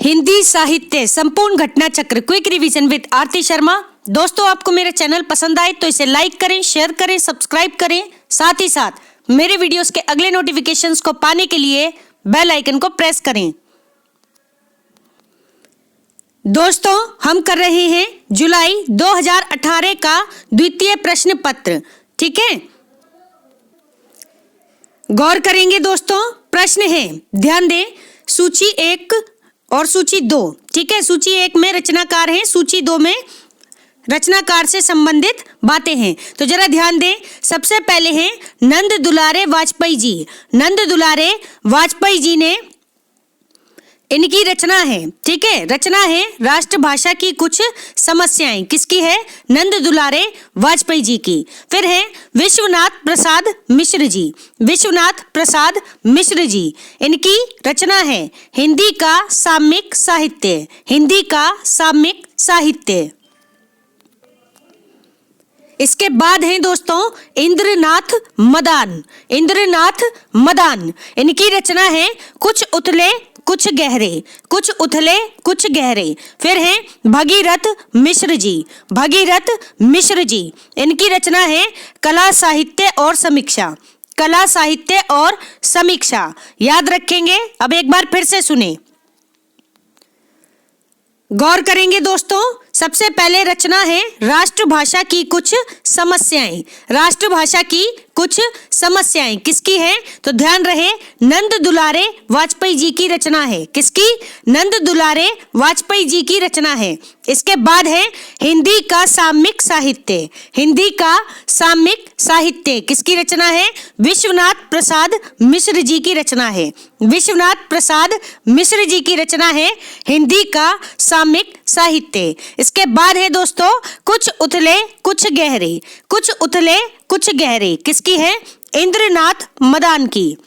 हिंदी साहित्य संपूर्ण घटना चक्र क्विक रिवीजन विद आरती शर्मा। दोस्तों, आपको मेरा चैनल पसंद आए तो इसे लाइक करें, शेयर करें, सब्सक्राइब करें। साथ ही साथ मेरे वीडियोस के अगले नोटिफिकेशंस को पाने के लिए बेल आइकन को प्रेस करें। दोस्तों, हम कर रहे हैं जुलाई 2018 का द्वितीय प्रश्न पत्र। ठीक है, गौर करेंगे दोस्तों। प्रश्न है, ध्यान दें, सूची 1 और सूची 2। ठीक है, सूची 1 में रचनाकार हैं, सूची 2 में रचनाकार से संबंधित बातें हैं। तो जरा ध्यान दें। सबसे पहले हैं नंद दुलारे वाजपेयी जी। नंद दुलारे वाजपेयी जी ने इनकी रचना है। ठीक है, रचना है राष्ट्रभाषा की कुछ समस्याएं। किसकी है? नंद दुलारे वाजपेयी जी की। फिर है विश्वनाथ प्रसाद मिश्र जी। विश्वनाथ प्रसाद मिश्र जी, इनकी रचना है हिंदी का साम्यिक साहित्य। हिंदी का साम्यिक साहित्य। इसके बाद हैं दोस्तों इंद्रनाथ मदान। इंद्रनाथ मदान, इनकी रचना है कुछ उथले कुछ गहरे। कुछ उथले कुछ गहरे। फिर हैं भगीरथ मिश्र जी। भगीरथ मिश्र जी, इनकी रचना है कला साहित्य और समीक्षा। कला साहित्य और समीक्षा। याद रखेंगे। अब एक बार फिर से सुने, गौर करेंगे दोस्तों। सबसे पहले रचना है राष्ट्रभाषा की कुछ समस्याएं। राष्ट्रभाषा की कुछ समस्याएं किसकी है? तो ध्यान रहे, नंद दुलारे वाजपेयी जी की रचना है। किसकी? नंद दुलारे वाजपेयी जी की रचना है। इसके बाद है हिंदी का साम्यिक साहित्य। हिंदी का साम्यिक साहित्य किसकी रचना है? विश्वनाथ प्रसाद मिश्र जी की रचना है। विश्वनाथ प्रसाद मिश्र जी की रचना है हिंदी का साम्यिक साहित्य। इसके बाद है दोस्तों कुछ उथले कुछ गहरे। कुछ उथले कुछ गहरे किसकी है? इंद्रनाथ मदान की।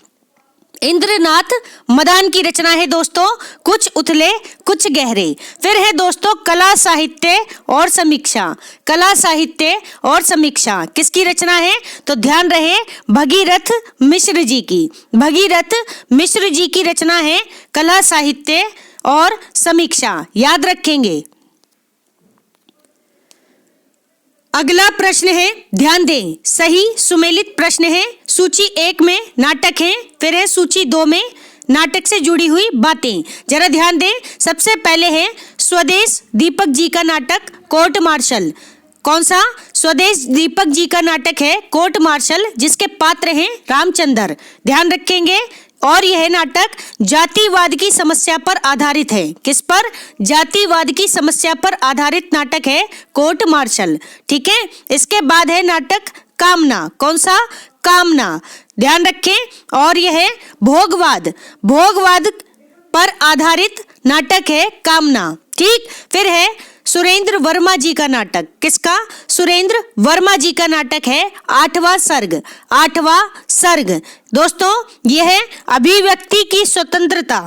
इंद्रनाथ मदान की रचना है दोस्तों कुछ उथले कुछ गहरे। फिर है दोस्तों कला साहित्य और समीक्षा। कला साहित्य और समीक्षा किसकी रचना है? तो ध्यान रहे, भगीरथ मिश्र जी की। भगीरथ मिश्र जी की रचना है कला साहित्य और समीक्षा। याद रखेंगे। अगला प्रश्न है, ध्यान दें, सही सुमेलित प्रश्न है। सूची 1 में नाटक है, फिर है सूची 2 में नाटक से जुड़ी हुई बातें। जरा ध्यान दें। सबसे पहले है स्वदेश दीपक जी का नाटक कोर्ट मार्शल। कौन सा? स्वदेश दीपक जी का नाटक है कोर्ट मार्शल, जिसके पात्र हैं रामचंद्र। ध्यान रखेंगे। और यह नाटक जातिवाद की समस्या पर आधारित है। किस पर? जातिवाद की समस्या पर आधारित नाटक है कोर्ट मार्शल। ठीक है। इसके बाद है नाटक कामना। कौन सा? कामना। ध्यान रखें। और यह भोगवाद, भोगवाद पर आधारित नाटक है कामना। ठीक। फिर है सुरेंद्र वर्मा जी का नाटक। किसका? सुरेंद्र वर्मा जी का नाटक है आठवां सर्ग। आठवां सर्ग दोस्तों, यह अभिव्यक्ति की स्वतंत्रता,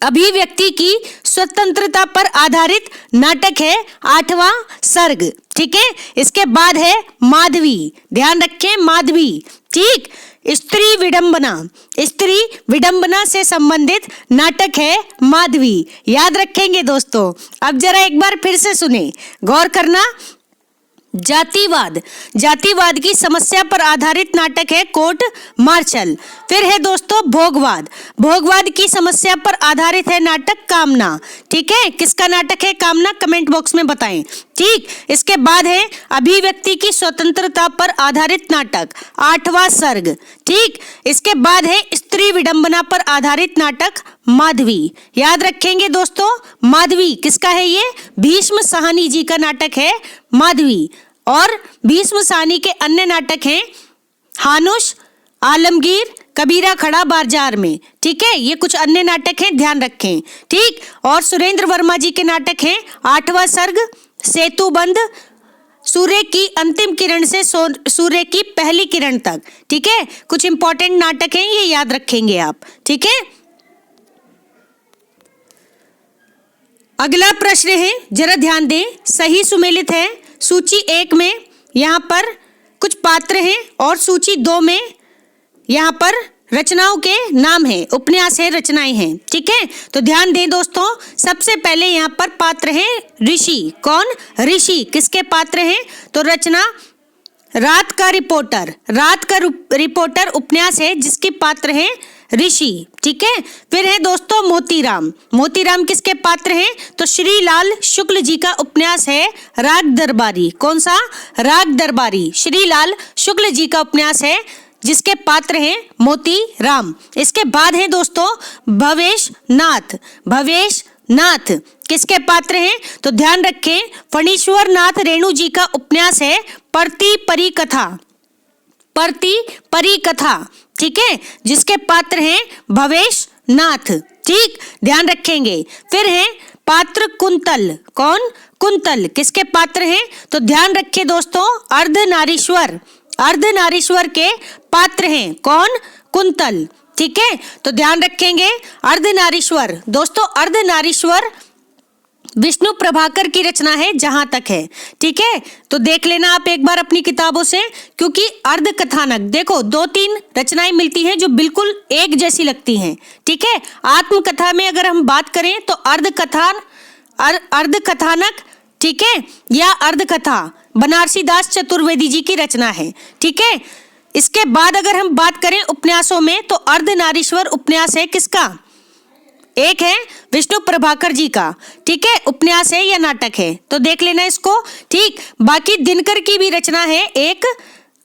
अभिव्यक्ति की स्वतंत्रता पर आधारित नाटक है आठवां सर्ग। ठीक है। इसके बाद है माधवी। ध्यान रखें, माधवी। ठीक। स्त्री विडंबना, स्त्री विडंबना से संबंधित नाटक है माधवी। याद रखेंगे दोस्तों। अब जरा एक बार फिर से सुने, गौर करना। जातिवाद, जातिवाद की समस्या पर आधारित नाटक है कोर्ट मार्शल। फिर है दोस्तों भोगवाद, भोगवाद की समस्या पर आधारित है नाटक कामना। ठीक है। किसका नाटक है कामना? कमेंट बॉक्स में बताएं। ठीक। इसके बाद है अभिव्यक्ति की स्वतंत्रता पर आधारित नाटक आठवां सर्ग। ठीक। इसके बाद है स्त्री विडंबना पर आधारित नाटक माधवी। याद रखेंगे दोस्तों, माधवी किसका है? ये भीष्म साहनी जी का नाटक है माधवी। और भीष्म साहनी के अन्य नाटक हैं हानुश, आलमगीर, कबीरा खड़ा बाजार में। ठीक है। ये कुछ अन्य नाटक हैं, ध्यान रखें। ठीक। और सुरेंद्र वर्मा जी के नाटक हैं आठवां सर्ग, सेतुबंध, सूर्य की अंतिम किरण से सूर्य की पहली किरण तक। ठीक है। कुछ इंपॉर्टेंट नाटक हैं, ये याद रखेंगे आप। ठीक है। अगला प्रश्न है, जरा ध्यान दें, सही सुमेलित है। सूची 1 में यहाँ पर कुछ पात्र हैं और सूची 2 में यहाँ पर रचनाओं के नाम है, उपन्यास है, रचनाएं हैं। ठीक है, तो ध्यान दें दोस्तों, सबसे पहले यहाँ पर पात्र हैं ऋषि। कौन? ऋषि। किसके पात्र हैं? तो रचना रात का रिपोर्टर। रात का रिपोर्टर उपन्यास है जिसके पात्र हैं ऋषि। ठीक है, फिर है दोस्तों मोतीराम। मोतीराम किसके पात्र हैं? तो श्रीलाल शुक्ल जी का उपन्यास है राग दरबारी। कौन सा? राग दरबारी। श्रीलाल शुक्ल जी का उपन्यास है जिसके पात्र हैं मोतीराम। इसके बाद है दोस्तों भवेश नाथ। भवेश नाथ किसके पात्र हैं? तो ध्यान रखें, फणीश्वर नाथ रेणु जी का उपन्यास है परती परी कथा। परती परी कथा। ठीक है, जिसके पात्र हैं भवेश नाथ। ठीक, ध्यान रखेंगे। फिर है पात्र कुंतल। कौन? कुंतल। किसके पात्र हैं? तो ध्यान रखें दोस्तों, अर्धनारीश्वर। अर्धनारीश्वर के पात्र हैं। कौन? कुंतल। ठीक है, तो ध्यान रखेंगे अर्धनारीश्वर। दोस्तों अर्धनारीश्वर विष्णु प्रभाकर की रचना है जहां तक है। ठीक है, तो देख लेना आप एक बार अपनी किताबों से, क्योंकि अर्ध कथानक देखो 2-3 रचनाएं मिलती हैं जो बिल्कुल एक जैसी लगती हैं। ठीक है, आत्मकथा में अगर हम बात करें तो अर्ध कथानक, ठीक है, या अर्ध कथा बनारसी दास चतुर्वेदी जी की रचना है। ठीक है, इसके बाद अगर हम बात करें उपन्यासों में तो अर्धनारीश्वर उपन्यास है किसका? एक है विष्णु प्रभाकर जी का। ठीक है, उपन्यास है या नाटक है, तो देख लेना इसको। ठीक, बाकी दिनकर की भी रचना है एक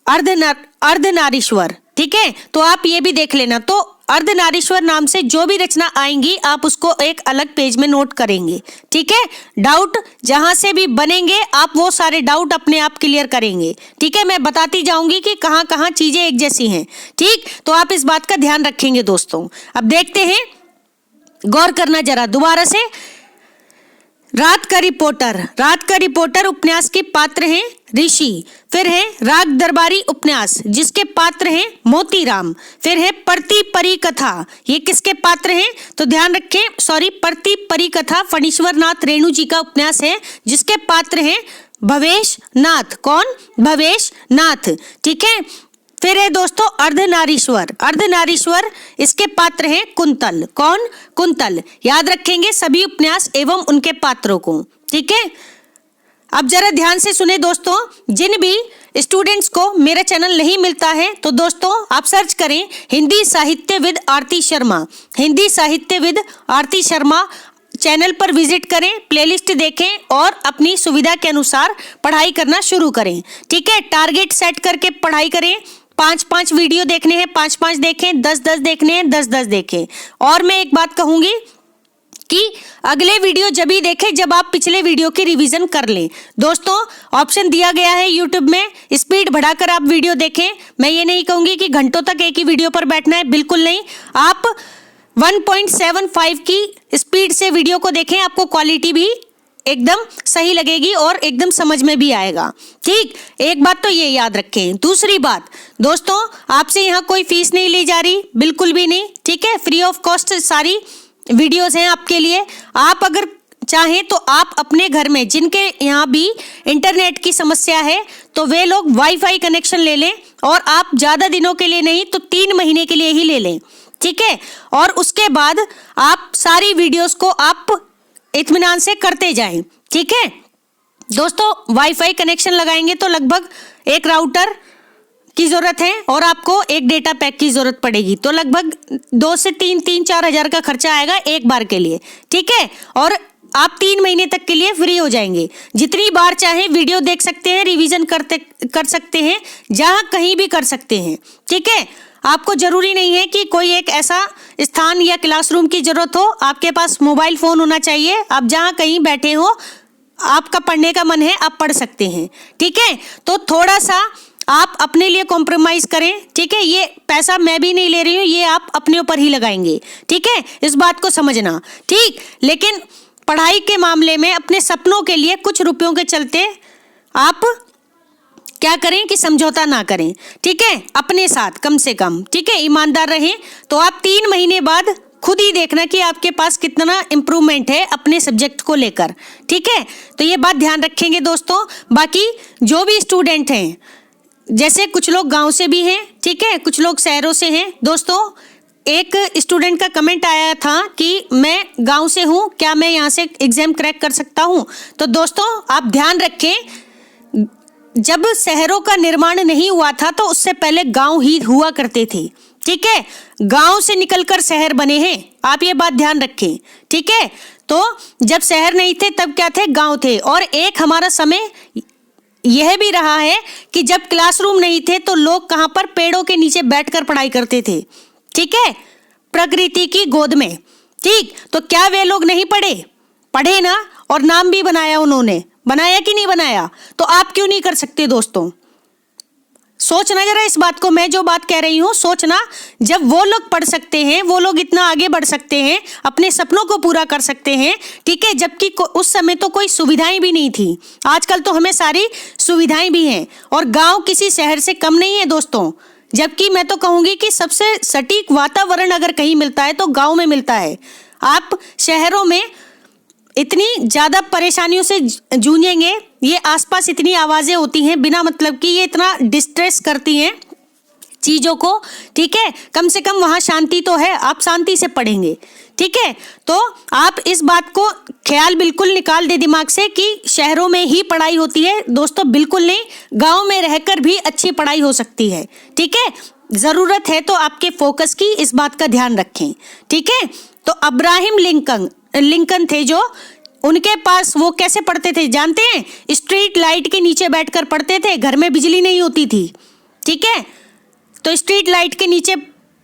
अर्धनारीश्वर। ठीक है, तो आप ये भी देख लेना। तो अर्धनारीश्वर नाम से जो भी रचना आएंगी आप उसको एक अलग पेज में नोट करेंगे। ठीक है, डाउट जहां से भी बनेंगे आप वो सारे डाउट अपने आप क्लियर करेंगे। ठीक है, मैं बताती जाऊंगी कि कहां कहां चीजें एक जैसी हैं। ठीक, तो आप इस बात का ध्यान रखेंगे दोस्तों। अब देखते हैं, गौर करना जरा दोबारा से। रात का रिपोर्टर। रात का रिपोर्टर उपन्यास के पात्र हैं ऋषि। फिर है राग दरबारी उपन्यास जिसके पात्र हैं मोतीराम। फिर है परती परी कथा, ये किसके पात्र हैं? तो ध्यान रखें, परती परी कथा फणीश्वर नाथ रेणु जी का उपन्यास है जिसके पात्र हैं भवेश नाथ। कौन? भवेश नाथ। ठीक है, फिर है दोस्तों अर्धनारीश्वर। अर्धनारीश्वर इसके पात्र हैं कुंतल। कौन? कुंतल। याद रखेंगे सभी उपन्यास एवं उनके पात्रों को। ठीक है, अब जरा ध्यान से सुने दोस्तों, जिन भी स्टूडेंट्स को मेरा चैनल नहीं मिलता है तो दोस्तों आप सर्च करें हिंदी साहित्यविद आरती शर्मा। हिंदी साहित्यविद आरती शर्मा चैनल पर विजिट करें, प्लेलिस्ट देखें और अपनी सुविधा के अनुसार पढ़ाई करना शुरू करें। ठीक है, टारगेट सेट करके पढ़ाई करें। 5-5 वीडियो देखने हैं, 5-5 देखें, 10-10 देखने हैं, 10-10 देखें। और मैं एक बात कहूंगी कि अगले वीडियो जब ही देखें जब आप पिछले वीडियो की रिवीजन कर लें। दोस्तों ऑप्शन दिया गया है यूट्यूब में, स्पीड बढ़ाकर आप वीडियो देखें। मैं ये नहीं कहूंगी कि घंटों तक एक ही वीडियो पर बैठना है, बिल्कुल नहीं। आप 1.75 की स्पीड से वीडियो को देखें, आपको क्वालिटी भी एकदम सही लगेगी और एकदम समझ में भी आएगा। ठीक, एक बात तो ये याद रखें। दूसरी बात दोस्तों, आपसे यहाँ कोई फीस नहीं ली जा रही, बिल्कुल भी नहीं। ठीक है, फ्री ऑफ कॉस्ट सारी वीडियोस हैं आपके लिए। आप अगर चाहें तो आप अपने घर में जिनके यहाँ भी इंटरनेट की समस्या है तो वे लोग वाईफाई कनेक्शन ले लें, और आप ज़्यादा दिनों के लिए नहीं तो 3 महीने के लिए ही ले लें। ठीक है, और उसके बाद आप सारी वीडियोस को आप इत्मीनान से करते जाएं। ठीक है दोस्तों, वाईफाई कनेक्शन लगाएंगे तो लगभग एक राउटर की जरूरत है और आपको एक डेटा पैक की जरूरत पड़ेगी, तो लगभग 2 से 3-4 हजार का खर्चा आएगा एक बार के लिए। ठीक है, और आप 3 महीने तक के लिए फ्री हो जाएंगे। जितनी बार चाहे वीडियो देख सकते हैं, रिवीजन कर सकते हैं, जहां कहीं भी कर सकते हैं। ठीक है, आपको जरूरी नहीं है कि कोई एक ऐसा स्थान या क्लासरूम की जरूरत हो, आपके पास मोबाइल फोन होना चाहिए। आप जहां कहीं बैठे हो, आपका पढ़ने का मन है, आप पढ़ सकते हैं। ठीक है, तो थोड़ा सा आप अपने लिए कॉम्प्रोमाइज करें। ठीक है, ये पैसा मैं भी नहीं ले रही हूँ, ये आप अपने ऊपर ही लगाएंगे। ठीक है, इस बात को समझना। ठीक, लेकिन पढ़ाई के मामले में अपने सपनों के लिए कुछ रुपयों के चलते आप क्या करें कि समझौता ना करें। ठीक है, अपने साथ कम से कम, ठीक है, ईमानदार रहें। तो आप 3 महीने बाद खुद ही देखना कि आपके पास कितना इम्प्रूवमेंट है अपने सब्जेक्ट को लेकर। ठीक है, तो ये बात ध्यान रखेंगे दोस्तों। बाकी जो भी स्टूडेंट हैं जैसे कुछ लोग गांव से भी हैं, ठीक है, कुछ लोग शहरों से हैं। दोस्तों, एक स्टूडेंट का कमेंट आया था कि मैं गांव से हूं, क्या मैं यहां से एग्जाम क्रैक कर सकता हूं? तो दोस्तों आप ध्यान रखें, जब शहरों का निर्माण नहीं हुआ था तो उससे पहले गांव ही हुआ करते थे, ठीक है। गांव से निकलकर शहर बने हैं, आप ये बात ध्यान रखें, ठीक है। तो जब शहर नहीं थे तब क्या थे? गांव थे। और एक हमारा समय यह भी रहा है कि जब क्लासरूम नहीं थे तो लोग कहां पर? पेड़ों के नीचे बैठकर पढ़ाई करते थे, ठीक है, प्रकृति की गोद में, ठीक। तो क्या वे लोग नहीं पढ़े? पढ़े ना, और नाम भी बनाया उन्होंने, बनाया कि नहीं बनाया? तो आप क्यों नहीं कर सकते? दोस्तों सोचना जरा इस बात को, मैं जो बात कह रही हूं सोचना। जब वो लोग पढ़ सकते हैं, वो लोग इतना आगे बढ़ सकते हैं, अपने सपनों को पूरा कर सकते हैं, ठीक है, जबकि उस समय तो कोई सुविधाएं भी नहीं थी। आजकल तो हमें सारी सुविधाएं भी हैं, और गांव किसी शहर से कम नहीं है दोस्तों। जबकि मैं तो कहूंगी कि सबसे सटीक वातावरण अगर कहीं मिलता है तो गांव में मिलता है। आप शहरों में इतनी ज्यादा परेशानियों से जूझेंगे, ये आसपास इतनी आवाजें होती हैं बिना मतलब की, ये इतना डिस्ट्रेस करती हैं चीजों को, ठीक है। कम से कम वहां शांति तो है, आप शांति से पढ़ेंगे, ठीक है। तो आप इस बात को ख्याल बिल्कुल निकाल दे दिमाग से कि शहरों में ही पढ़ाई होती है। दोस्तों बिल्कुल नहीं, गांव में रहकर भी अच्छी पढ़ाई हो सकती है, ठीक है। जरूरत है तो आपके फोकस की, इस बात का ध्यान रखें, ठीक है। तो अब्राहम लिंकन थे जो, उनके पास वो कैसे पढ़ते थे जानते हैं? स्ट्रीट लाइट के नीचे बैठकर पढ़ते थे, घर में बिजली नहीं होती थी, ठीक है। तो स्ट्रीट लाइट के नीचे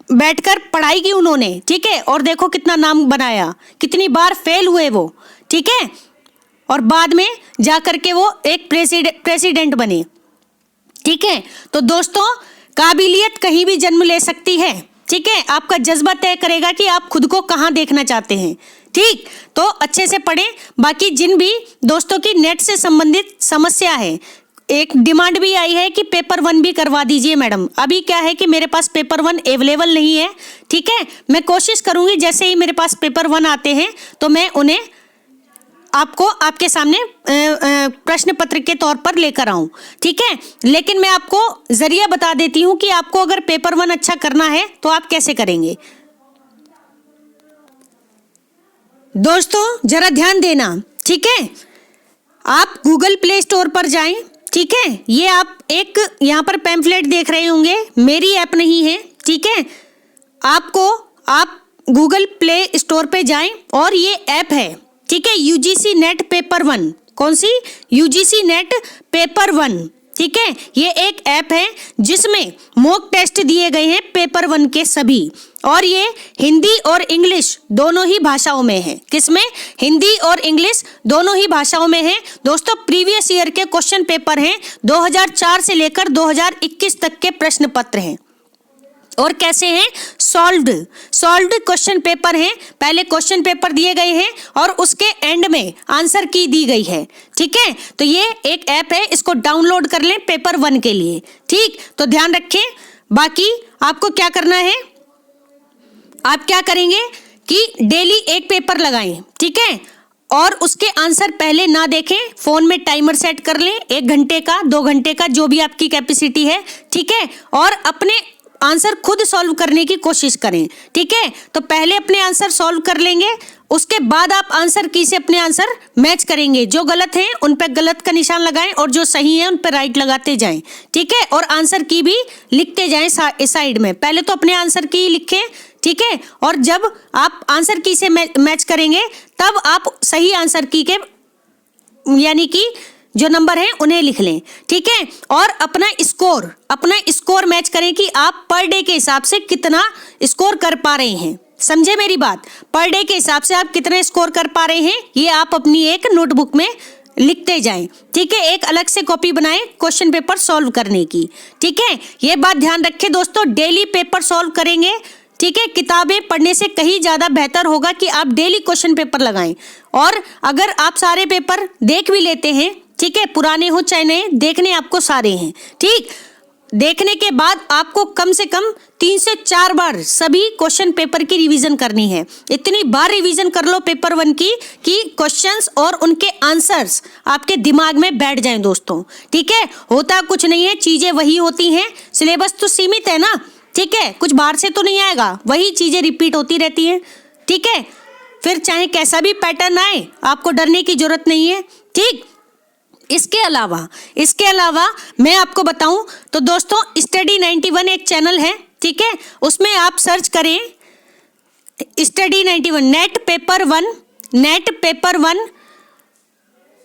बैठकर पढ़ाई की उन्होंने, ठीक है, और देखो कितना नाम बनाया, कितनी बार फेल हुए वो, ठीक है, और बाद में जाकर के वो एक प्रेसिडेंट बने, ठीक है। तो दोस्तों काबिलियत कहीं भी जन्म ले सकती है, ठीक है। आपका जज्बा तय करेगा कि आप खुद को कहां देखना चाहते हैं, ठीक। तो अच्छे से पढ़ें। बाकी जिन भी दोस्तों की नेट से संबंधित समस्या है, एक डिमांड भी आई है कि पेपर 1 भी करवा दीजिए मैडम। अभी क्या है कि मेरे पास पेपर 1 अवेलेबल नहीं है, ठीक है। मैं कोशिश करूंगी जैसे ही मेरे पास पेपर 1 आते हैं तो मैं उन्हें आपको आपके सामने प्रश्न पत्र के तौर पर लेकर आऊं, ठीक है। लेकिन मैं आपको जरिया बता देती हूं कि आपको अगर पेपर 1 अच्छा करना है तो आप कैसे करेंगे। दोस्तों जरा ध्यान देना, ठीक है। आप गूगल प्ले स्टोर पर जाएं, ठीक है। ये आप एक यहाँ पर पैम्फलेट देख रहे होंगे, मेरी ऐप नहीं है, ठीक है। आप गूगल प्ले स्टोर पे जाएं और ये ऐप है, ठीक है, यूजीसी नेट पेपर 1। कौन सी? यूजीसी नेट पेपर 1, ठीक है। ये एक ऐप है जिसमें मॉक टेस्ट दिए गए हैं पेपर 1 के सभी, और ये हिंदी और इंग्लिश दोनों ही भाषाओं में है। किसमें? हिंदी और इंग्लिश दोनों ही भाषाओं में है। दोस्तों प्रीवियस ईयर के क्वेश्चन पेपर हैं, 2004 से लेकर 2021 तक के प्रश्न पत्र हैं। और कैसे हैं? सॉल्व्ड क्वेश्चन पेपर हैं। पहले क्वेश्चन पेपर दिए गए हैं और उसके एंड में आंसर की दी गई है, ठीक है। तो ये एक ऐप है, इसको डाउनलोड कर लें पेपर 1 के लिए, ठीक। तो ध्यान रखें। बाकी आपको क्या करना है, आप क्या करेंगे कि डेली एक पेपर लगाएं, ठीक है, और उसके आंसर पहले ना देखें, फोन में टाइमर सेट कर लें, 1 घंटे का, 2 घंटे का, जो भी आपकी कैपेसिटी है, ठीक है, और अपने आंसर खुद सॉल्व करने की कोशिश करें, ठीक है। तो पहले अपने आंसर सॉल्व कर लेंगे, उसके बाद आप आंसर की से अपने आंसर मैच करेंगे। जो गलत हैं उन पे गलत का निशान लगाएं और जो सही है उन पे राइट लगाते जाएं, ठीक है। और आंसर की भी लिखते जाएं साइड में। पहले तो अपने आंसर की लिखें, ठीक है, और जब आप आंसर की से मैच करेंगे तब आप सही आंसर की के यानी कि जो नंबर हैं उन्हें लिख लें, ठीक है। और अपना स्कोर मैच करें कि आप पर डे के हिसाब से कितना स्कोर कर पा रहे हैं। समझे मेरी बात? पर डे के हिसाब से आप कितना स्कोर कर पा रहे हैं, ये आप अपनी एक नोटबुक में लिखते जाएं, ठीक है। एक अलग से कॉपी बनाएं क्वेश्चन पेपर सॉल्व करने की, ठीक है। ये बात ध्यान रखें दोस्तों, डेली पेपर सॉल्व करेंगे, ठीक है। किताबें पढ़ने से कहीं ज्यादा बेहतर होगा कि आप डेली क्वेश्चन पेपर लगाएं। और अगर आप सारे पेपर देख भी लेते हैं, ठीक है, पुराने हो चाहे नए, देखने आपको सारे हैं, ठीक। देखने के बाद आपको कम से कम 3 से 4 बार सभी क्वेश्चन पेपर की रिवीजन करनी है। इतनी बार रिवीजन कर लो पेपर 1 की कि क्वेश्चंस और उनके आंसर्स आपके दिमाग में बैठ जाएं दोस्तों। ठीक है, होता कुछ नहीं है, चीजें वही होती हैं, सिलेबस तो सीमित है ना। ठीक है, कुछ बाहर से तो नहीं आएगा, वही चीजें रिपीट होती रहती हैं। ठीक है, फिर चाहे कैसा भी पैटर्न आए आपको डरने की जरूरत नहीं है। ठीक, इसके अलावा मैं आपको बताऊं तो दोस्तों स्टडी 91 एक चैनल है। ठीक है, उसमें आप सर्च करें स्टडी 91 नेट पेपर 1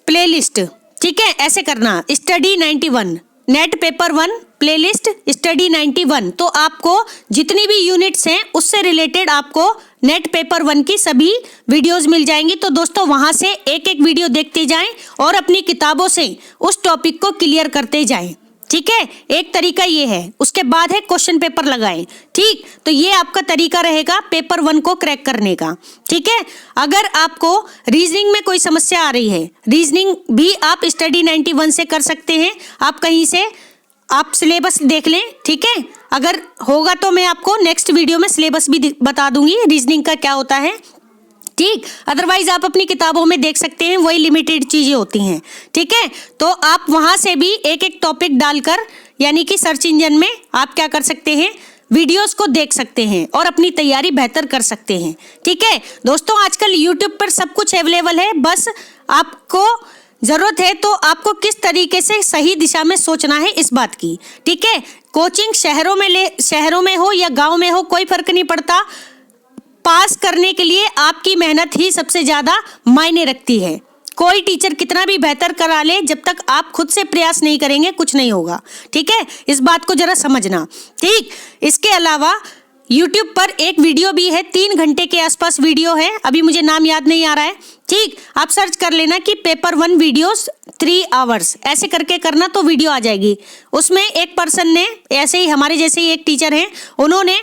प्लेलिस्ट। ठीक है, ऐसे करना study 91 net paper 1 playlist study 91। तो आपको जितनी भी यूनिट्स हैं उससे रिलेटेड आपको नेट पेपर 1 की सभी वीडियोस मिल जाएंगी। तो दोस्तों वहां से एक एक वीडियो देखते जाएं और अपनी किताबों से उस टॉपिक को क्लियर करते जाएं। ठीक है, एक तरीका ये है। उसके बाद है क्वेश्चन पेपर लगाएं। ठीक, तो ये आपका तरीका रहेगा पेपर 1 को क्रैक करने का। ठीक है, अगर आपको रीजनिंग में कोई समस्या आ रही है, रीजनिंग भी आप स्टडी 91 से कर सकते हैं। आप कहीं से आप सिलेबस देख लें। ठीक है, अगर होगा तो मैं आपको नेक्स्ट वीडियो में सिलेबस भी बता दूंगी रीजनिंग का क्या होता है। ठीक, अदरवाइज आप अपनी किताबों में देख सकते हैं, वही लिमिटेड चीजें होती हैं। ठीक है, तो आप वहां से भी एक एक टॉपिक डालकर यानी कि सर्च इंजन में आप क्या कर सकते हैं, वीडियोस को देख सकते हैं और अपनी तैयारी बेहतर कर सकते हैं। ठीक है दोस्तों, आजकल यूट्यूब पर सब कुछ अवेलेबल है, बस आपको जरूरत है तो आपको किस तरीके से सही दिशा में सोचना है इस बात की। ठीक है, कोचिंग शहरों में हो या गांव में हो कोई फर्क नहीं पड़ता, पास करने के लिए आपकी मेहनत ही सबसे ज्यादा मायने रखती है। कोई टीचर कितना भी बेहतर करा ले, जब तक आप खुद से प्रयास नहीं करेंगे कुछ नहीं होगा। ठीक है, इस बात को जरा समझना। ठीक, इसके अलावा YouTube पर एक वीडियो भी है, 3 घंटे के आसपास वीडियो है, अभी मुझे नाम याद नहीं आ रहा है। ठीक, आप सर्च कर लेना कि पेपर 1 वीडियोस 3 आवर्स ऐसे करके करना तो वीडियो आ जाएगी। उसमें एक पर्सन ने ऐसे ही हमारे जैसे ही एक टीचर हैं, उन्होंने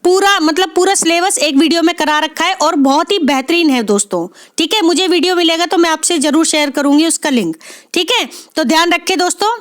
पूरा सिलेबस एक वीडियो में करा रखा है और बहुत ही बेहतरीन है दोस्तों। ठीक है, मुझे वीडियो मिलेगा तो मैं आपसे जरूर शेयर करूंगी उसका लिंक। ठीक है, तो ध्यान रखें दोस्तों,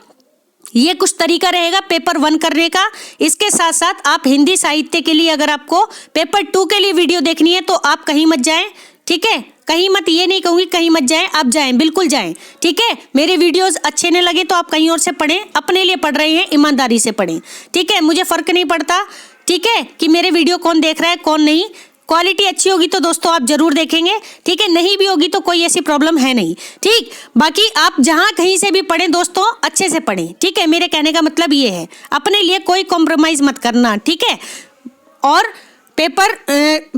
ये कुछ तरीका रहेगा पेपर 1 करने का। इसके साथ साथ आप हिंदी साहित्य के लिए अगर आपको पेपर 2 के लिए वीडियो देखनी है तो आप कहीं मत जाएं। ठीक है, कहीं मत, ये नहीं कहूंगी कहीं मत जाएं, आप जाएं, बिल्कुल जाएं। ठीक है, मेरे वीडियोस अच्छे नहीं लगे तो आप कहीं और से पढ़ें, अपने लिए पढ़ रहे हैं ईमानदारी से पढ़ें। ठीक है, मुझे फर्क नहीं पड़ता ठीक है कि मेरे वीडियो कौन देख रहा है कौन नहीं। क्वालिटी अच्छी होगी तो दोस्तों आप जरूर देखेंगे। ठीक है, नहीं भी होगी तो कोई ऐसी प्रॉब्लम है नहीं। ठीक, बाकी आप जहां कहीं से भी पढ़ें दोस्तों अच्छे से पढ़ें। ठीक है, मेरे कहने का मतलब ये है, अपने लिए कोई कॉम्प्रोमाइज मत करना। ठीक है, और पेपर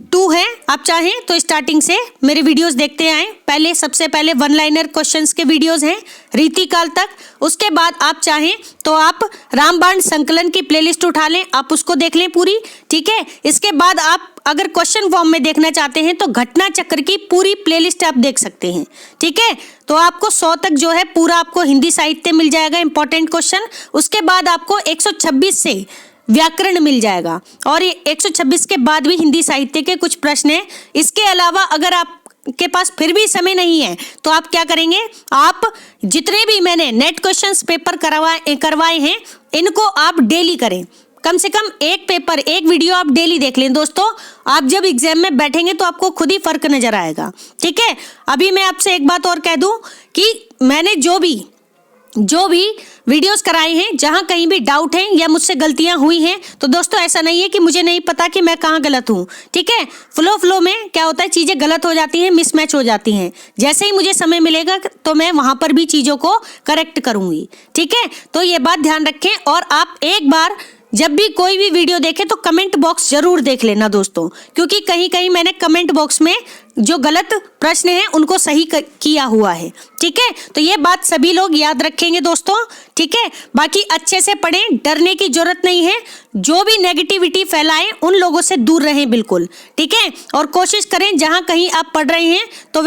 2 है, आप चाहें तो स्टार्टिंग से मेरे वीडियोस देखते आएं। सबसे पहले 1 लाइनर क्वेश्चंस के वीडियोस हैं रीतिकाल तक। उसके बाद आप चाहें तो आप रामबाण संकलन की प्लेलिस्ट उठा लें, आप उसको देख लें पूरी। ठीक है, इसके बाद आप अगर क्वेश्चन फॉर्म में देखना चाहते हैं तो घटना चक्र की पूरी प्लेलिस्ट आप देख सकते हैं। ठीक है, तो आपको 100 तक जो है पूरा आपको हिंदी साहित्य मिल जाएगा, इंपॉर्टेंट क्वेश्चन। उसके बाद आपको 126 से व्याकरण मिल जाएगा और ये 126 के बाद भी हिंदी साहित्य के कुछ प्रश्न हैं। इसके अलावा अगर आप के पास फिर भी समय नहीं है तो आप क्या करेंगे, आप जितने भी मैंने नेट क्वेश्चंस पेपर करवाए हैं इनको आप डेली करें। कम से कम एक पेपर एक वीडियो आप डेली देख लें दोस्तों। आप जब एग्जाम में बैठेंगे तो आपको खुद ही फर्क नजर आएगा। ठीक है, अभी मैं आपसे एक बात और कह दूं कि मैंने जो भी वीडियोस कराए हैं, जहां कहीं भी डाउट है या मुझसे गलतियां हुई हैं तो दोस्तों ऐसा नहीं है कि मुझे नहीं पता कि मैं कहां गलत हूं। ठीक है, फ्लो में क्या होता है, चीजें गलत हो जाती हैं, मिसमैच हो जाती हैं। जैसे ही मुझे समय मिलेगा तो मैं वहां पर भी चीजों को करेक्ट करूंगी। ठीक है, तो ये बात ध्यान रखें। और आप एक बार जब भी कोई भी वीडियो देखें तो कमेंट बॉक्स जरूर देख लेना दोस्तों, क्योंकि कहीं कहीं मैंने कमेंट बॉक्स में जो गलत प्रश्न हैं उनको सही किया हुआ है। ठीक है, तो ये बात सभी लोग याद रखेंगे दोस्तों। ठीक है, बाकी अच्छे से पढ़ें, डरने की जरूरत नहीं है। जो भी नेगेटिविटी फैलाएं उन लोगों से दूर रहें बिल्कुल। ठीक है, और कोशिश करें जहां कहीं आप पढ़ रहे हैं तो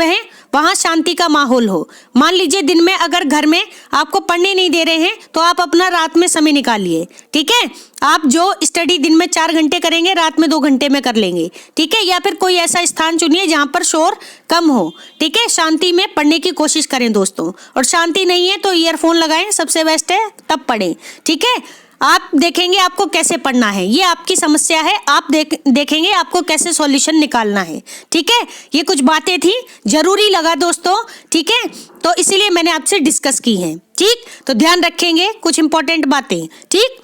वहां शांति का माहौल हो। मान लीजिए दिन में अगर घर में आपको पढ़ने नहीं दे रहे हैं तो आप अपना रात में समय निकालिए। ठीक है, आप जो स्टडी दिन में 4 घंटे करेंगे रात में 2 घंटे में कर लेंगे। ठीक है, या फिर कोई ऐसा स्थान चुनिए जहां पर शोर कम हो। ठीक है, शांति में पढ़ने की कोशिश करें दोस्तों। और शांति नहीं है तो ईयरफोन लगाएं, सबसे बेस्ट है, तब पढ़ें। ठीक है, आप देखेंगे आपको कैसे पढ़ना है, ये आपकी समस्या है, आप देखेंगे आपको कैसे सॉल्यूशन निकालना है। ठीक है, ये कुछ बातें थी, जरूरी लगा दोस्तों। ठीक है, तो इसीलिए मैंने आपसे डिस्कस की है। ठीक, तो ध्यान रखेंगे कुछ इंपॉर्टेंट बातें। ठीक,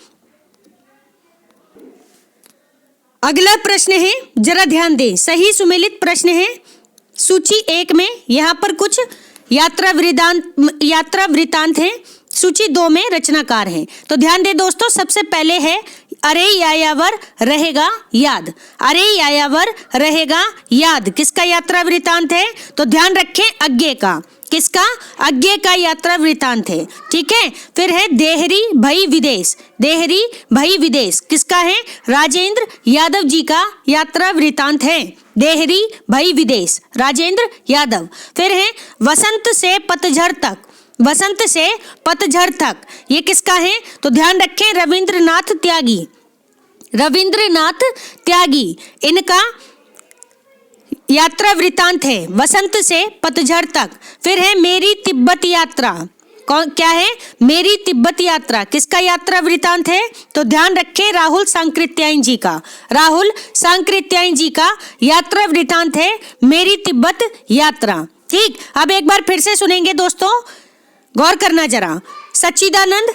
अगला प्रश्न है, जरा ध्यान दें, सही सुमेलित प्रश्न है सूची 1 में। यहाँ पर कुछ यात्रा वृतांत है, सूची 2 में रचनाकार हैं। तो ध्यान दें दोस्तों, सबसे पहले है अरे यायावर रहेगा याद। अरे यायावर रहेगा याद किसका यात्रा वृतांत है? तो ध्यान रखें, अज्ञे का। किसका? अज्ञे का यात्रा वृतांत है। ठीक है, फिर है देहरी भई विदेश। देहरी भई विदेश किसका है? राजेंद्र यादव जी का यात्रा वृतांत है। देहरी भई विदेश, राजेंद्र यादव। फिर है वसंत से पतझड़ तक। वसंत से पतझड़ तक ये किसका है? तो ध्यान रखें, रविंद्रनाथ त्यागी। रविंद्रनाथ त्यागी इनका यात्रा वृतांत है, वसंत से पतझड़ तक। फिर है मेरी तिब्बत यात्रा। कौन क्या है? मेरी तिब्बत यात्रा किसका यात्रा वृतांत है? तो ध्यान रखें, राहुल सांकृत्यायन जी का। राहुल सांकृत्यायन जी का यात्रा वृतांत है मेरी तिब्बत यात्रा। ठीक, अब एक बार फिर से सुनेंगे दोस्तों, गौर करना जरा। सच्चिदानंद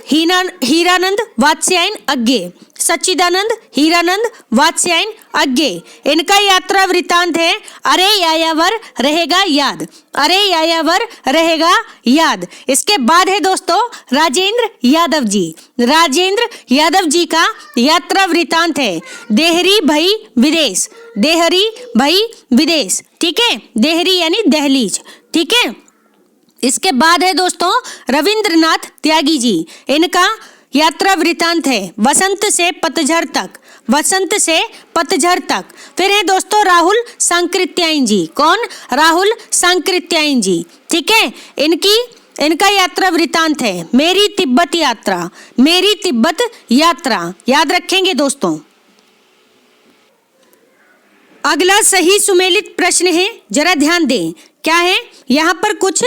हीरानंद वात्स्यायन अज्ञे। सच्चिदानंद हीरानंद वात्स्यायन अज्ञे इनका यात्रा वृतांत है अरे यायावर रहेगा याद। अरे यायावर रहेगा याद। इसके बाद है दोस्तों राजेंद्र यादव जी। राजेंद्र यादव जी का यात्रा वृतांत है देहरी भई विदेश। देहरी भई विदेश। ठीक है, देहरी यानी दहलीज। ठीक है, इसके बाद है दोस्तों रविंद्रनाथ त्यागी जी, इनका यात्रा वृतांत है वसंत से पतझड़ तक। वसंत से पतझड़ तक। फिर है दोस्तों राहुल सांकृत्यायन जी। कौन? राहुल सांकृत्यायन जी। ठीक है, इनका यात्रा वृतांत है मेरी तिब्बत यात्रा। मेरी तिब्बत यात्रा याद रखेंगे दोस्तों। अगला सही सुमेलित प्रश्न है, जरा ध्यान दें, क्या है? यहाँ पर कुछ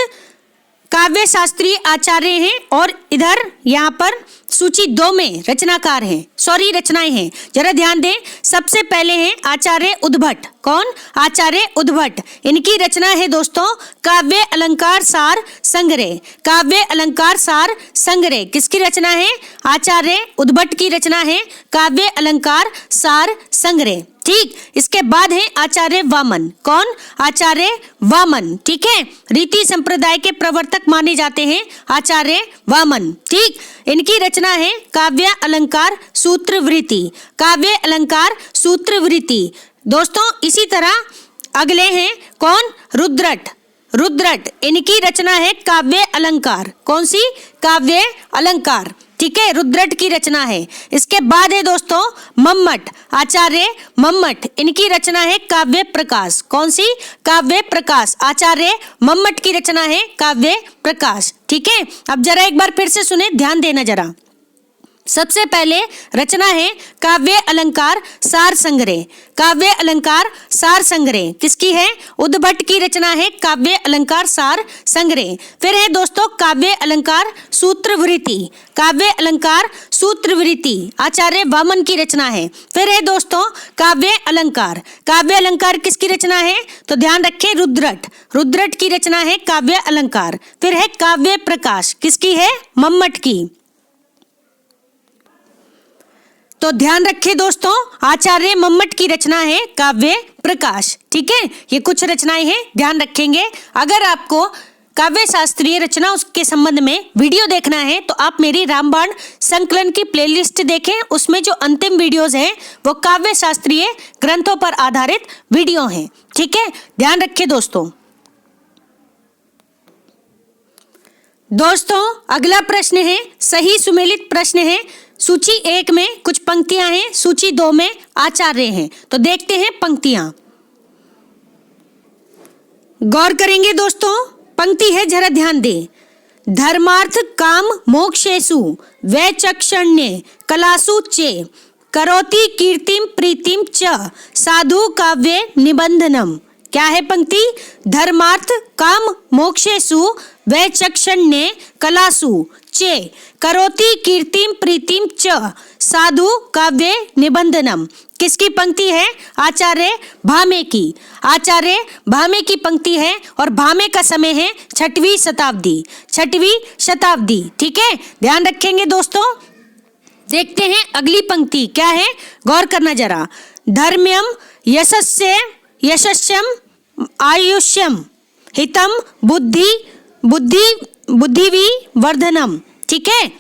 काव्य शास्त्रीय आचार्य हैं और इधर यहाँ पर सूची 2 में रचनाकार हैं, सॉरी रचनाएं हैं। जरा ध्यान दें, सबसे पहले हैं आचार्य उद्भट। कौन? आचार्य उद्भट। इनकी रचना है दोस्तों काव्य अलंकार सार संग्रह। काव्य अलंकार सार संग्रह किसकी रचना है? आचार्य उद्भट की रचना है काव्य अलंकार सार संग्रह। ठीक, इसके बाद है आचार्य वामन। कौन? आचार्य वामन। ठीक है, रीति संप्रदाय के प्रवर्तक माने जाते हैं आचार्य वामन। ठीक, इनकी रचना है काव्य अलंकार सूत्रवृत्ति। काव्य अलंकार सूत्रवृत्ति। दोस्तों इसी तरह अगले हैं कौन? रुद्रट। रुद्रट इनकी रचना है काव्य अलंकार। कौन सी? काव्य अलंकार। ठीक है, रुद्रट की रचना है। इसके बाद है दोस्तों मम्मट। आचार्य मम्मट, इनकी रचना है काव्य प्रकाश। कौन सी? काव्य प्रकाश। आचार्य मम्मट की रचना है काव्य प्रकाश। ठीक है, अब जरा एक बार फिर से सुने, ध्यान देना जरा। सबसे पहले रचना है काव्य अलंकार सार संग्रह। काव्य अलंकार सार संग्रह किसकी है? उद्भट की रचना है काव्य अलंकार सार संग्रह। फिर है दोस्तों काव्य अलंकार सूत्रवृत्ति। काव्य अलंकार सूत्रवृत्ति आचार्य वामन की रचना है। फिर है दोस्तों काव्य अलंकार। काव्य अलंकार किसकी रचना है? तो ध्यान रखें, रुद्रट। रुद्रट की रचना है काव्य अलंकार। फिर है काव्य प्रकाश, किसकी है? मम्मट की। तो ध्यान रखें दोस्तों, आचार्य मम्मट की रचना है काव्य प्रकाश। ठीक है, ये कुछ रचनाएं हैं, ध्यान रखेंगे। अगर आपको काव्य शास्त्रीय रचना उसके संबंध में वीडियो देखना है तो आप मेरी रामबाण संकलन की प्लेलिस्ट देखें। उसमें जो अंतिम वीडियोस हैं वो काव्य शास्त्रीय ग्रंथों पर आधारित वीडियो हैं। ठीक है, ध्यान रखें दोस्तों। दोस्तों अगला प्रश्न है सही सुमेलित प्रश्न है। सूची 1 में कुछ पंक्तियां हैं, सूची 2 में आचार्य हैं। तो देखते हैं पंक्तियां, गौर करेंगे दोस्तों। पंक्ति है, जरा ध्यान दें। धर्मार्थ काम मोक्षेषु वैचक्षण्ये कलासु चे करोति कीर्तिम प्रीतिम च साधु काव्ये निबंधनम। क्या है पंक्ति? धर्मार्थ काम मोक्षेषु वैचक्षण्ये कलासु चे करोति कीर्तिम प्रीतिम च साधु काव्ये निबंधनम। किसकी पंक्ति है? आचार्य भामे की। आचार्य भामे की पंक्ति है और भामे का समय है 6वीं शताब्दी। 6वीं शताब्दी, ठीक है, ध्यान रखेंगे दोस्तों। देखते हैं अगली पंक्ति क्या है, गौर करना जरा। धर्म्यम यशस्य यशस्यम आयुष्यम हितम बुद्धि वर्धनम। ठीक है,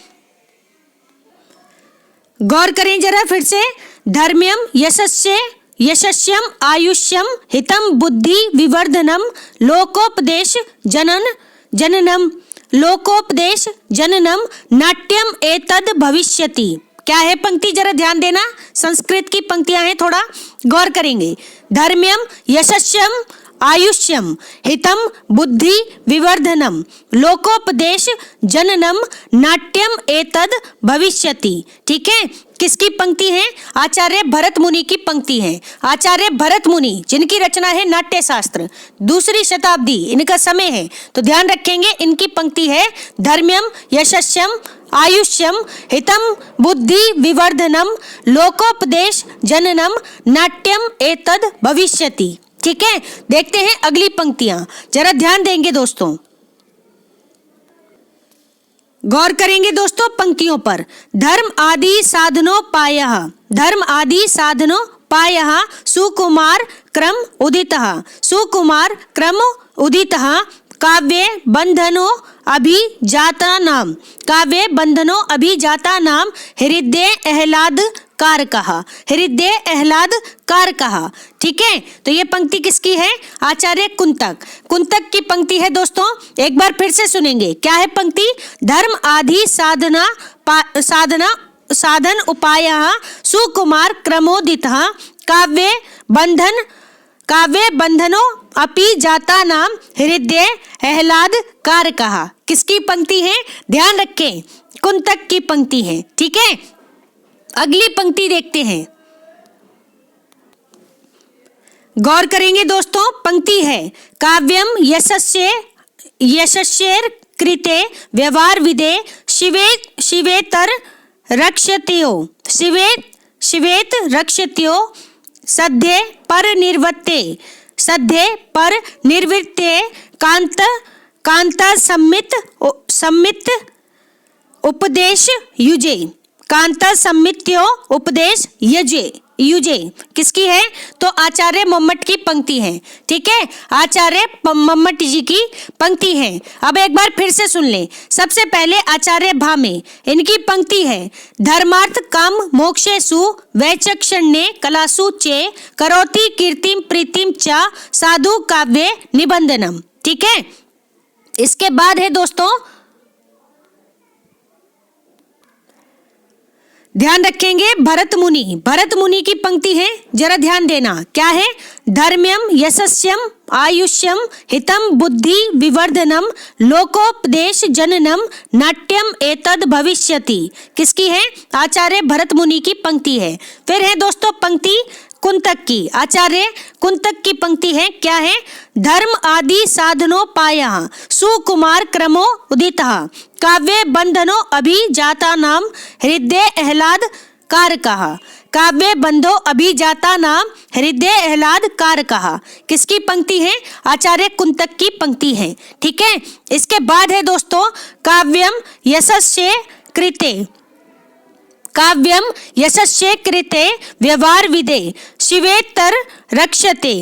गौर करें जरा फिर से। धर्म्यम यशस्य यशस्यम आयुष्यम हितम बुद्धि विवर्धनम लोकोपदेश जननम लोकोपदेश जननम नाट्यम एतद भविष्यति। क्या है पंक्ति, जरा ध्यान देना, संस्कृत की पंक्तियां हैं, थोड़ा गौर करेंगे। धर्म्यम यशस्यम आयुष्यम हितम बुद्धि विवर्धनम लोकोपदेश जननम नाट्यम एतद भविष्यति। ठीक है, किसकी पंक्ति है? आचार्य भरत मुनि की पंक्ति है। आचार्य भरत मुनि जिनकी रचना है नाट्य शास्त्र, 2री शताब्दी इनका समय है, तो ध्यान रखेंगे इनकी पंक्ति है धर्म्यम यशस्यम आयुष्यम हितम बुद्धि विवर्धनम लोकोपदेश जननम नाट्यम एतद भविष्यति। ठीक है, देखते हैं अगली पंक्तियां, जरा ध्यान देंगे दोस्तों, गौर करेंगे दोस्तों पंक्तियों पर। धर्म आदि साधनोपायः, धर्म आदि साधनोपायः सुकुमार क्रम उदितः, सुकुमार क्रम उदितः काव्ये बंधनो अभिजातानाम, काव्ये बंधनो अभिजातानाम हृदय आह्लाद कारकः, हृदय आह्लाद कारकः। ठीक है, तो ये पंक्ति किसकी है? आचार्य कुंतक। कुंतक की पंक्ति है दोस्तों, एक बार फिर से सुनेंगे। क्या है पंक्ति? धर्म आदि साधन उपायः सुकुमार क्रमोदितः काव्ये बंधनो अपि जातानाम हृदय आह्लाद कारकः। किसकी पंक्ति है? ध्यान रखें, कुंतक की पंक्ति है। ठीक है, अगली पंक्ति देखते हैं, गौर करेंगे दोस्तों। पंक्ति है काव्यम यशस्येर कृते व्यवहार विदे शिवेतर रक्षत्यो सध्ये पर निर्वृत्ते कांता सम्मित उपदेश युजे, कांता सम्मित्यो उपदेश युजे। किसकी है? तो आचार्य मम्मट की पंक्ति है। ठीक है, आचार्य मम्मट जी की पंक्ति है। अब एक बार फिर से सुन लें। सबसे पहले आचार्य भामे, इनकी पंक्ति है धर्मार्थ काम मोक्षेषु वैचक्षण्ये कलासु चे करोति कीर्तिम प्रीतिम च साधु काव्ये निबंधनम। ठीक है, इसके बाद है दोस्तों, ध्यान रखेंगे भरत मुनि की पंक्ति है, जरा ध्यान देना। क्या है? धर्म्यम यशस्यम आयुष्यम हितम बुद्धि विवर्धनम लोकोपदेश जननम नाट्यम एतद भविष्यति। किसकी है? आचार्य भरत मुनि की पंक्ति है। फिर है दोस्तों पंक्ति कुंतक की, आचार्य कुंतक की पंक्ति है। क्या है? धर्म आदि साधनोपायः सुकुमार क्रमो उदितः काव्ये बंधनो अभिजातानाम हृदय आह्लाद कारकः, काव्ये बंधो अभिजातानाम हृदय आह्लाद कारकः। किसकी पंक्ति है? आचार्य कुंतक की पंक्ति है। ठीक है, इसके बाद है दोस्तों काव्यम यशस्ये कृते व्यवहार विदे शिवेतर रक्षते,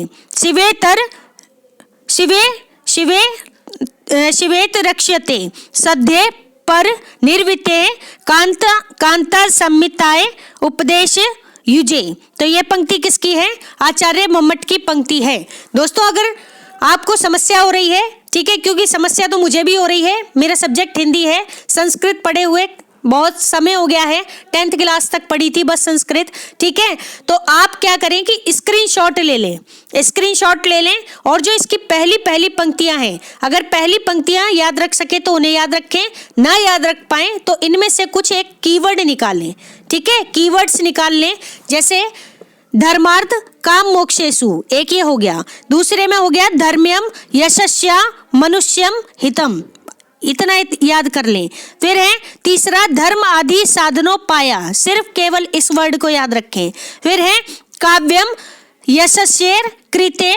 शिवेत रक्ष्यते सध्ये पर निर्विते कांता सम्मिताय उपदेश युजे। तो ये पंक्ति किसकी है? आचार्य मम्मट की पंक्ति है। दोस्तों अगर आपको समस्या हो रही है, ठीक है, क्योंकि समस्या तो मुझे भी हो रही है, मेरा सब्जेक्ट हिंदी है, संस्कृत पढ़े हुए बहुत समय हो गया है, 10th क्लास तक पढ़ी थी बस संस्कृत। ठीक है, तो आप क्या करें कि स्क्रीनशॉट ले लें और जो इसकी पहली पंक्तियां हैं, अगर पहली पंक्तियां याद रख सके तो उन्हें याद रखें, ना याद रख पाए तो इनमें से कुछ एक कीवर्ड निकालें। ठीक है, कीवर्ड्स निकाल लें, जैसे धर्मार्थ काम मोक्षेषु, एक ये हो गया। दूसरे में हो गया धर्म्यम यशस्या मनुष्यम हितम, इतना याद कर लें। फिर है तीसरा, धर्म आदि साधनों पाया, सिर्फ केवल इस वर्ड को याद रखें। फिर है काव्यम यशस्येर कृते,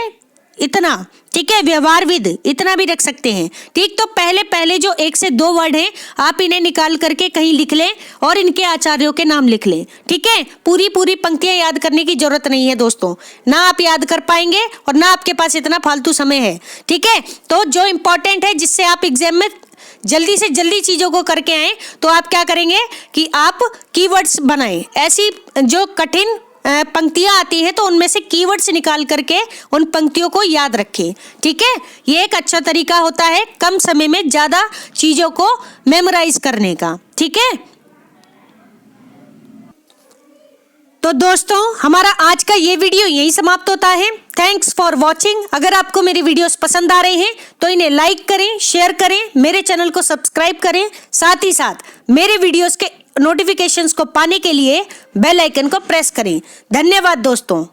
इतना, ठीक है। व्यवहारविद, इतना भी रख सकते हैं, ठीक। तो पहले पहले जो 1 से 2 वर्ड हैं आप इन्हें निकाल करके कहीं लिख लें और इनके आचार्यों के नाम लिख लें, ठीक है। पूरी पूरी पंक्तियां याद करने की जरूरत नहीं है दोस्तों, ना आप याद कर पाएंगे और ना आपके पास इतना फालतू समय है, ठीक है। तो जो इंपॉर्टेंट है, जिससे आप एग्जाम में जल्दी से जल्दी चीजों को करके आए, तो आप क्या करेंगे कि आप कीवर्ड्स बनाएं। ऐसी जो कठिन पंक्तियां आती हैं तो उनमें से कीवर्ड्स निकाल करके उन पंक्तियों को याद रखें, ठीक है। ये एक अच्छा तरीका होता है कम समय में ज्यादा चीजों को मेमोराइज करने का, ठीक है। तो दोस्तों, हमारा आज का ये वीडियो यहीं समाप्त होता है। Thanks for watching. अगर आपको मेरे वीडियोस पसंद आ रहे हैं तो इन्हें लाइक करें, शेयर करें, मेरे चैनल को सब्सक्राइब करें, साथ ही साथ मेरे वीडियोस के नोटिफिकेशंस को पाने के लिए बेल आइकन को प्रेस करें। धन्यवाद दोस्तों।